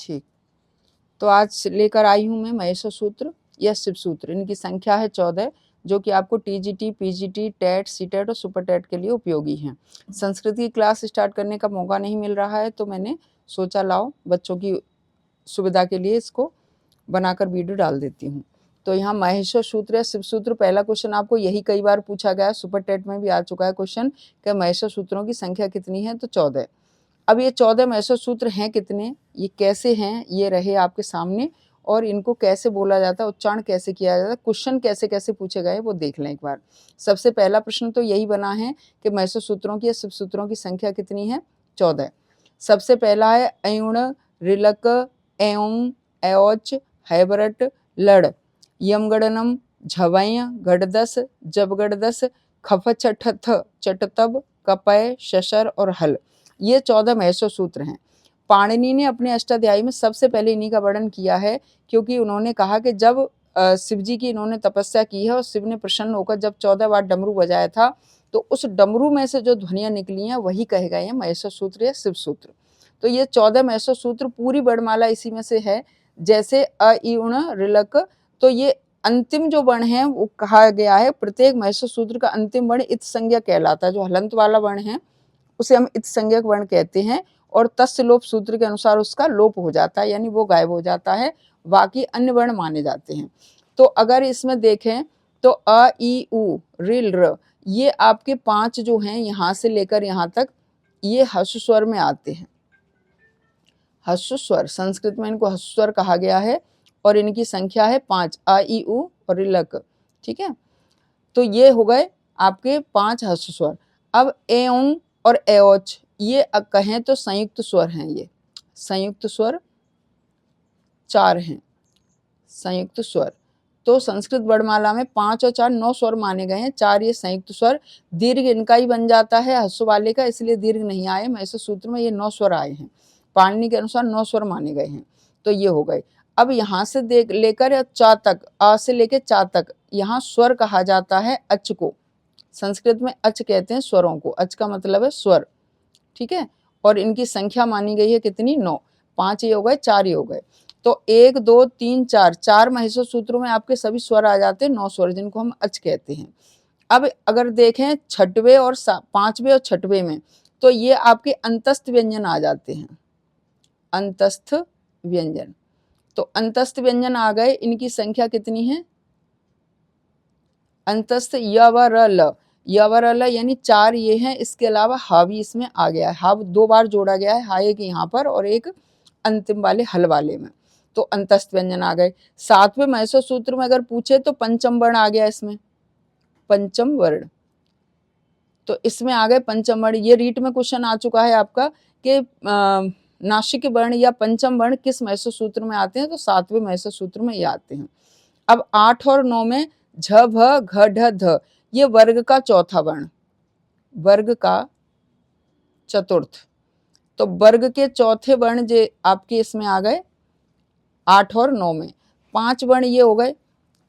ठीक, तो आज लेकर आई हूँ मैं महेश्वर सूत्र या शिव सूत्र। इनकी संख्या है 14, जो कि आपको टीजीटी, पीजीटी, टेट, सीटेट और सुपर टेट के लिए उपयोगी हैं। संस्कृत की क्लास स्टार्ट करने का मौका नहीं मिल रहा है, तो मैंने सोचा लाओ बच्चों की सुविधा के लिए इसको बनाकर वीडियो डाल देती हूँ। तो यहाँ महेश्वर सूत्र या शिव सूत्र, पहला क्वेश्चन आपको यही कई बार पूछा गया है, सुपर टेट में भी आ चुका है क्वेश्चन कि महेश्वर सूत्रों की संख्या कितनी है, तो 14। अब ये 14 महेश्वर सूत्र हैं कितने, ये कैसे हैं, ये रहे आपके सामने, और इनको कैसे बोला जाता है, उच्चारण कैसे किया जाता है, क्वेश्चन कैसे कैसे पूछे गए वो देख लें एक बार। सबसे पहला प्रश्न तो यही बना है कि महेश्वर सूत्रों की या शिव सूत्रों की संख्या कितनी है, 14। सबसे पहला है अयुण, रिलक, एओं, एओच, हैबरट, लड़, यमगणनम, झवय, गढ़दस, जबगढ़दस, खफ चठथ, चटतब, कपय, शशर और हल। ये 14 महेश्वर सूत्र हैं। पाणिनि ने अपने अष्टाध्यायी में सबसे पहले इन्हीं का वर्णन किया है, क्योंकि उन्होंने कहा कि जब शिव जी की इन्होंने तपस्या की है और शिव ने प्रसन्न होकर जब 14 बार डमरू बजाया था, तो उस डमरू में से जो ध्वनियां निकली हैं वही कहे गए हैं महेश्वर सूत्र या शिव सूत्र। तो ये 14 महेश्वर सूत्र, पूरी वर्णमाला इसी में से है। जैसे अ, इ, उण, ऋलक, तो ये अंतिम जो वर्ण है वो कहा गया है, प्रत्येक महेश्वर सूत्र का अंतिम वर्ण इत संज्ञा कहलाता है। जो हलंत वाला वर्ण है उसे हम इत संज्ञक वर्ण कहते हैं, और तस्य लोप सूत्र के अनुसार उसका लोप हो जाता है, यानी वो गायब हो जाता है, बाकी अन्य वर्ण माने जाते हैं। तो अगर इसमें देखें तो अ, इ, उ, ऋ, र, ये आपके 5 जो हैं यहाँ से लेकर यहाँ तक, ये ह्रस्व स्वर में आते हैं। ह्रस्व स्वर, संस्कृत में इनको ह्रस्व स्वर कहा गया है, और इनकी संख्या है 5, अ, इ, उ और ऋलक। ठीक है, तो ये हो गए आपके 5 ह्रस्व स्वर। अब एओं और एओच, ये कहें तो संयुक्त स्वर हैं, ये संयुक्त स्वर 4 हैं, संयुक्त स्वर। तो संस्कृत वर्णमाला में 5 और 4 9 स्वर माने गए हैं, 4 ये संयुक्त स्वर। दीर्घ इनका ही बन जाता है ह्रस्व वाले का, इसलिए दीर्घ नहीं आए। महेश्वर सूत्र में ये 9 स्वर आए हैं, पाणिनि के अनुसार 9 स्वर माने गए हैं। तो ये हो गए। अब यहाँ से देख लेकर चा तक, आ से लेकर चा तक, यहाँ स्वर कहा जाता है अच को। संस्कृत में अच कहते हैं स्वरों को, अच का मतलब है स्वर। ठीक है, और इनकी संख्या मानी गई है कितनी, 9। 5 ये हो गए, 4 ये हो गए। तो 1 2 3 4, 4 महेश्वर सूत्रों में आपके सभी स्वर आ जाते हैं, 9 स्वर, जिनको हम अच कहते हैं। अब अगर देखें 6वें और 5वें और 6वें में, तो ये आपके अंतस्थ व्यंजन आ जाते हैं, अंतस्थ व्यंजन। तो अंतस्थ व्यंजन आ गए, इनकी संख्या कितनी है, अंतस्थ य व र ल, य व र ल यानी 4 ये हैं, इसके अलावा हा भी इसमें आ गया है। हा 2 बार जोड़ा गया है, हा एक यहाँ पर और एक अंतिम वाले हल वाले में, तो अंतस्थ व्यंजन आ गए। 7वें महेश्वर सूत्र में अगर पूछे तो पंचम वर्ण आ गया इसमें, पंचम वर्ण। तो इसमें आ गए पंचम वर्ण। ये रीट में क्वेश्चन आ चुका है आपका कि नासिक वर्ण या पंचम वर्ण किस महेश्वर सूत्र में आते हैं, तो 7वें महेश्वर सूत्र में ये आते हैं। अब 8 और 9 में झ, भ, घ, ढ, ध, ये वर्ग का चौथा वर्ण, वर्ग का चतुर्थ। तो वर्ग के चौथे वर्ण जो आपके इसमें आ गए 8 और 9 में। 5 वर्ण ये हो गए,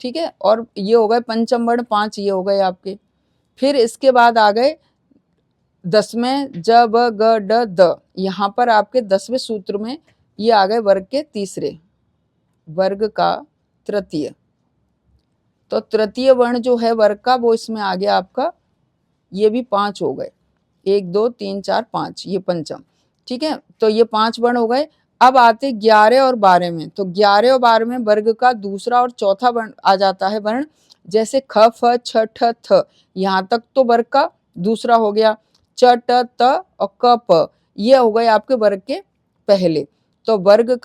ठीक है, और ये हो गए पंचम वर्ण 5 ये हो गए आपके। फिर इसके बाद आ गए 10वें ज, ब, ग, ड, द, यहाँ पर आपके 10वें सूत्र में ये आ गए वर्ग के तीसरे, वर्ग का तृतीय। तो तृतीय वर्ण जो है वर्ग का वो इसमें आ गया आपका, ये भी 5 हो गए, 1 2 3 4 5, ये पंचम। ठीक है, तो ये 5 वर्ण हो गए। अब आते 11 और 12 में, तो 11 और 12 में वर्ग का दूसरा और चौथा वर्ण आ जाता है वर्ण, जैसे ख, फ, छ, ठ, थ, यहाँ तक तो वर्ग का दूसरा हो गया। च, ट, त और क, प, ये हो गए आपके वर्ग के पहले। तो वर्ग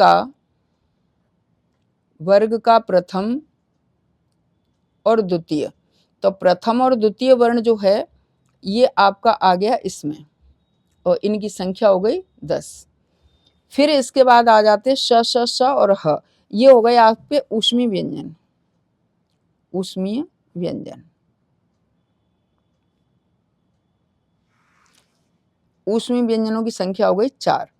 का प्रथम और द्वितीय, तो प्रथम और द्वितीय वर्ण जो है ये आपका आ गया इसमें, और इनकी संख्या हो गई 10। फिर इसके बाद आ जाते श, श, श और ह, ये हो गए आपके ऊष्मीय व्यंजन, ऊष्मीय व्यंजन। ऊष्मीय व्यंजनों की संख्या हो गई 4।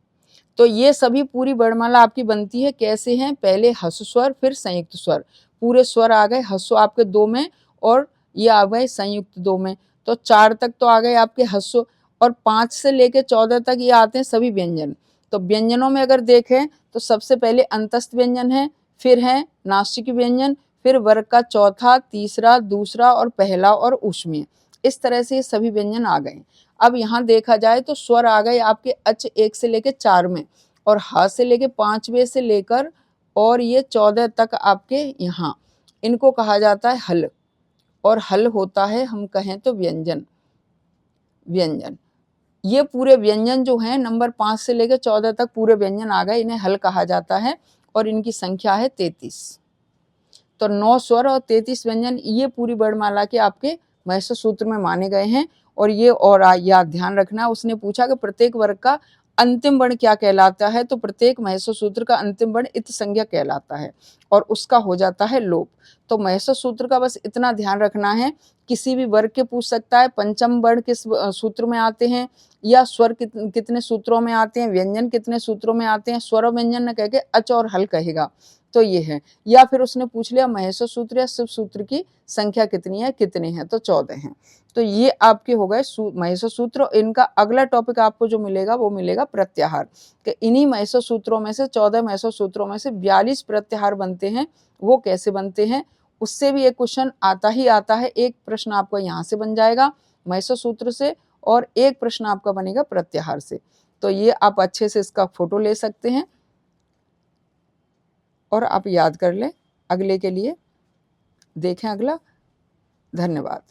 तो ये सभी पूरी वर्णमाला आपकी बनती है, कैसे हैं, पहले ह्रस्व स्वर फिर संयुक्त स्वर, पूरे स्वर आ गए, ह्रस्व आपके 2 में और ये आ गए संयुक्त 2 में। तो 4 तक तो आ गए आपके ह्रस्व, और 5 से लेके 14 तक ये आते हैं सभी व्यंजन। तो व्यंजनों में अगर देखें तो सबसे पहले अंतस्थ व्यंजन है, फिर है नासिक व्यंजन, फिर वर्ग का चौथा, तीसरा, दूसरा और पहला और ऊष्मीय। इस तरह से ये सभी व्यंजन आ गए। अब यहाँ देखा जाए तो स्वर आ गए आपके अच 1 से लेकर 4 में, और ह से लेकर 5वें से लेकर और ये 14 तक आपके यहाँ, इनको कहा जाता है हल। और हल होता है हम कहें तो व्यंजन। ये पूरे व्यंजन जो हैं नंबर 5 से लेकर 14 तक पूरे व्यंजन आ गए, इन्हें हल कहा जाता है और इनकी संख्या है 33। तो 9 स्वर और 33 व्यंजन ये पूरी वर्णमाला के आपके महर्षि सूत्र में माने गए हैं। और ये और याद ध्यान रखना, उसने पूछा कि प्रत्येक वर्ग का अंतिम वर्ण क्या कहलाता है, तो प्रत्येक महर्षि सूत्र का अंतिम वर्ण इत संज्ञा कहलाता है और उसका हो जाता है लोप। तो महर्षि सूत्र का बस इतना ध्यान रखना है, किसी भी वर्ग के पूछ सकता है पंचम वर्ण किस सूत्र में आते हैं, या स्वर कितने सूत्रों में आते हैं, व्यंजन कितने सूत्रों में आते हैं, स्वर और व्यंजन न कह के अच और हल कहेगा, तो ये है। या फिर उसने पूछ लिया महर्षि सूत्र या शिव सूत्र की संख्या कितनी है, कितने हैं, तो 14 हैं। तो ये आपके हो गए महर्षि सूत्र। इनका अगला टॉपिक आपको जो मिलेगा वो मिलेगा प्रत्याहार, कि इन्हीं महर्षि सूत्रों में से 14 महर्षि सूत्रों में से 42 प्रत्याहार बनते हैं, वो कैसे बनते हैं, उससे भी एक क्वेश्चन आता ही आता है। एक प्रश्न आपका यहाँ से बन जाएगा महर्षि सूत्र से और एक प्रश्न आपका बनेगा प्रत्याहार से। तो ये आप अच्छे से इसका फोटो ले सकते हैं और आप याद कर लें अगले के लिए। देखें अगला। धन्यवाद।